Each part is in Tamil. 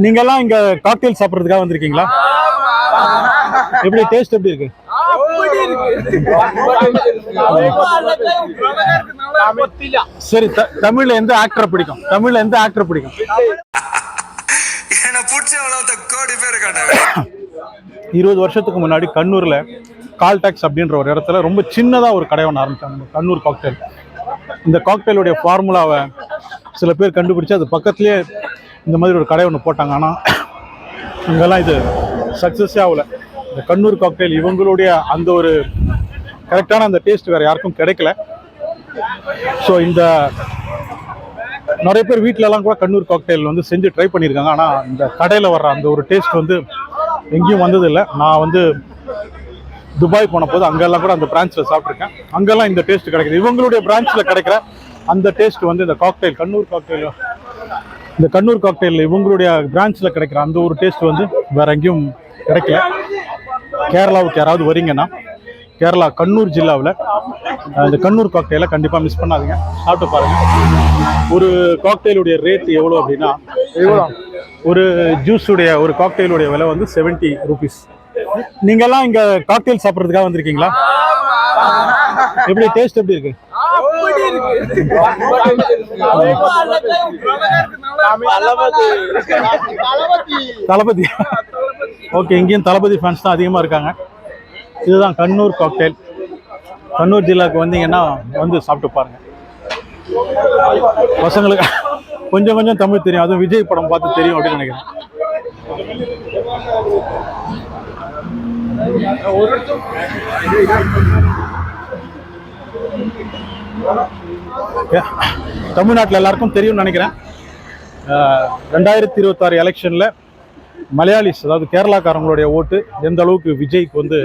நீங்கெல்லாம் இங்க காக்டெயில் சாப்பிடுறதுக்காக வந்திருக்கீங்களா? எப்படி டேஸ்ட் எப்படி இருக்கு? சரி, தமிழ்ல எந்த ஆக்டர் பிடிக்கும்? தமிழ்ல எந்த ஆக்டர் பிடிக்கும்? 20 வருஷத்துக்கு முன்னாடி கண்ணூர்ல கால் டாக்ஸ் அப்படின்ற ஒரு இடத்துல ரொம்ப சின்னதா ஒரு கடை ஒன்று ஆரம்பிச்சாங்க, கண்ணூர் காக்டெயில். இந்த காக்டெயிலுடைய ஃபார்முலாவை சில பேர் கண்டுபிடிச்சு அது பக்கத்துலேயே இந்த மாதிரி ஒரு கடை ஒன்று போட்டாங்க. ஆனால் அங்கெல்லாம் இது சக்ஸஸே ஆகல. இந்த கண்ணூர் காக்டெயில் இவங்களுடைய அந்த ஒரு கரெக்டான அந்த டேஸ்ட் வேறு யாருக்கும் கிடைக்கல. ஸோ இந்த நிறைய பேர் வீட்டிலலாம் கூட கண்ணூர் காக்டெயில் வந்து செஞ்சு ட்ரை பண்ணியிருக்காங்க. ஆனால் இந்த கடையில் வர்ற அந்த ஒரு டேஸ்ட் வந்து எங்கேயும் வந்ததில்லை. நான் வந்து துபாய் போன போது அங்கெல்லாம் கூட அந்த பிரான்ச்சில் சாப்பிட்ருக்கேன். அங்கெல்லாம் இந்த டேஸ்ட் கிடைக்குது. இவங்களுடைய பிரான்ச்சில் கிடைக்கிற அந்த டேஸ்ட் வந்து இந்த காக்டெயில் கண்ணூர் காக்டெயில் இவங்களுடைய பிரான்ச்சில் கிடைக்கிற அந்த ஒரு டேஸ்ட் வந்து வேற எங்கேயும் கிடைக்கல. கேரளாவுக்கு யாராவது வரீங்கன்னா கேரளா கண்ணூர் ஜில்லாவில் இந்த கண்ணூர் காக்டெயிலை கண்டிப்பாக மிஸ் பண்ணாதீங்க, சாப்பிட்டு பாருங்கள். ஒரு காக்டெயிலுடைய ரேட் எவ்வளோ அப்படின்னா, ஒரு ஜூஸுடைய ஒரு காக்டெயிலுடைய விலை வந்து 70 rupees. நீங்கெல்லாம் இங்கே காக்டெயில் சாப்பிட்றதுக்காக வந்திருக்கீங்களா? எப்படி டேஸ்ட் எப்படி இருக்கு? தளபதி. ஓகே, இங்கேயும் தளபதி ஃபேன்ஸ் தான் அதிகமாக இருக்காங்க. இதுதான் கண்ணூர் காக்டெயில். கண்ணூர் ஜில்லாவுக்கு வந்தீங்கன்னா வந்து சாப்பிட்டு பாருங்க. பசங்களுக்கு கொஞ்சம் கொஞ்சம் தமிழ் தெரியும், அதுவும் விஜய் படம் பார்த்து தெரியும் அப்படின்னு நினைக்கிறேன். தமிழ்நாட்டில் எல்லாருக்கும் தெரியும்னு நினைக்கிறேன். 2026 எலெக்ஷனில் மலையாளிஸ், அதாவது கேரளாக்காரங்களுடைய ஓட்டு எந்த அளவுக்கு விஜய்க்கு வந்து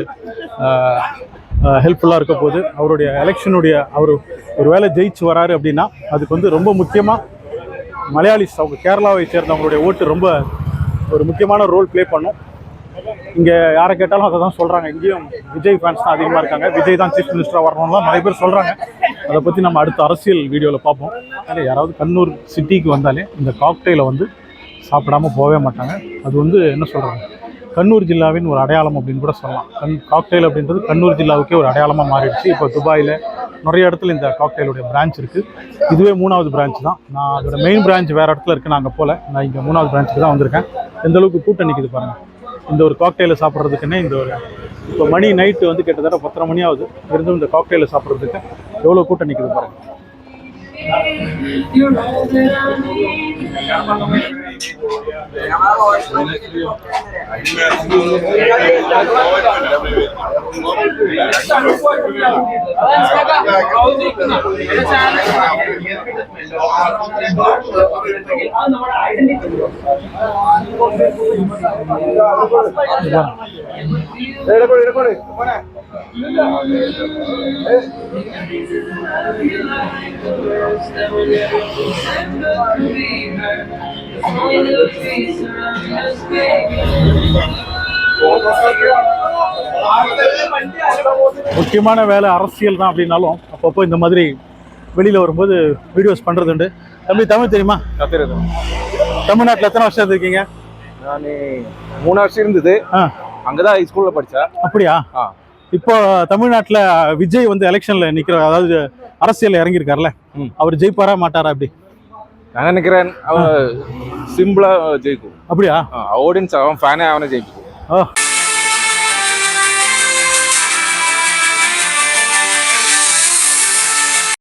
ஹெல்ப்ஃபுல்லாக இருக்க போது, அவருடைய எலெக்ஷனுடைய அவர் ஒரு வேளை ஜெயிச்சு வராரு அப்படின்னா அதுக்கு வந்து ரொம்ப முக்கியமாக மலையாளிஸ், அவங்க கேரளாவை சேர்ந்தவங்களுடைய ஓட்டு ரொம்ப ஒரு முக்கியமான ரோல் ப்ளே பண்ணும். இங்கே யாரை கேட்டாலும் அதை தான் சொல்கிறாங்க. இங்கேயும் விஜய் ஃபேன்ஸ் தான் அதிகமாக இருக்காங்க. விஜய் தான் சீஃப் மினிஸ்டராக வரணும்னு தான் நிறைய பேர் சொல்கிறாங்க. அதை பற்றி நம்ம அடுத்த அரசியல் வீடியோவில் பார்ப்போம். அதனால் யாராவது கண்ணூர் சிட்டிக்கு வந்தாலே இந்த காக்டெயிலை வந்து சாப்பிடாமல் போகவே மாட்டாங்க. அது வந்து என்ன சொல்கிறாங்க, கண்ணூர் ஜில்லாவின் ஒரு அடையாளம் அப்படின்னு கூட சொல்லலாம். காக்டெயில் அப்படின்றது கண்ணூர் ஜில்லாவுக்கே ஒரு அடையாளமாக மாறிடுச்சு. இப்போ துபாயில் நிறைய இடத்துல இந்த காக்டெயிலுடைய பிரான்ச் இருக்குது. இதுவே 3வது பிரான்ச் தான். நான் அதோட மெயின் பிரான்ச் வேறு இடத்துல இருக்குது, நாங்கள் போல். நான் இங்கே 3வது பிரான்ச்சுக்கு தான் வந்திருக்கேன். எந்த அளவுக்கு கூட்டம் நிற்குது பாருங்கள். இந்த ஒரு காக்டெயிலை சாப்பிட்றதுக்குன்னே இந்த ஒரு இப்போ மணி நைட்டு வந்து கிட்டத்தட்ட 10:30 மணி ஆகுது. இருந்தும் இந்த காக்டெயிலை சாப்பிட்றதுக்கு எவ்வளோ கூட்டம் நிற்குது பாருங்கள். முக்கியமான வேலை அரசியல் தான் அப்படின்னாலும் அப்பப்போ இந்த மாதிரி வெளியில் வரும்போது வீடியோஸ் பண்ணுறது உண்டு. தம்பி, தமிழ் தெரியுமா? தமிழ்நாட்டில் எத்தனை வருஷம் இருக்கீங்க? நான் 3 வருஷம் இருந்தது. அங்கதான் ஸ்கூல்ல படித்தேன். அப்படியா? இப்போ தமிழ்நாட்டில் விஜய் வந்து எலெக்ஷன்ல நிற்கிற, அதாவது அரசியல் இறங்கியிருக்காருல்ல, அவர் ஜெயிப்பாரா மாட்டாரா? அப்படி நான் நினைக்கிறேன் அவர் சிம்பிளா ஜெயிக்கும். அப்படியா? ஆடியன்ஸ் அவன் ஃபேனே அவனை ஜெயிக்கும்.